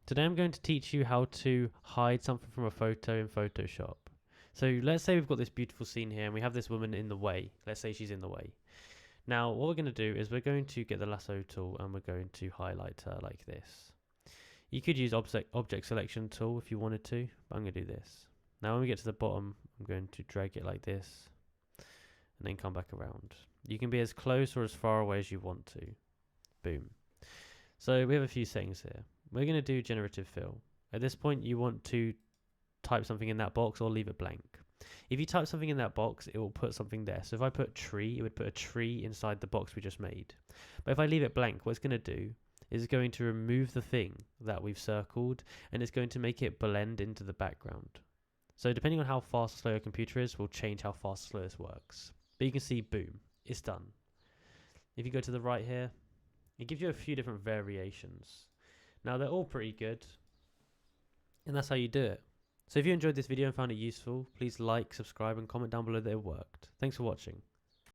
Today I'm going to teach you how to hide something from a photo in Photoshop. So let's say we've got this beautiful scene here and we have this woman in the way. Let's say she's in the way. Now what we're going to do is we're going to get the lasso tool and we're going to highlight her like this. You could use object selection tool if you wanted to, but I'm going to do this. Now when we get to the bottom, I'm going to drag it like this and then come back around. You can be as close or as far away as you want to. Boom. So we have a few settings here. We're going to do generative fill. At this point, you want to type something in that box or leave it blank. If you type something in that box, it will put something there. So if I put tree, it would put a tree inside the box we just made. But if I leave it blank, what it's going to do is going to remove the thing that we've circled and it's going to make it blend into the background. So depending on how fast or slow your computer is, will change how fast or slow this works. But you can see, boom, it's done. If you go to the right here, it gives you a few different variations. Now they're all pretty good, and that's how you do it. So if you enjoyed this video and found it useful, please like, subscribe and comment down below that it worked. Thanks for watching.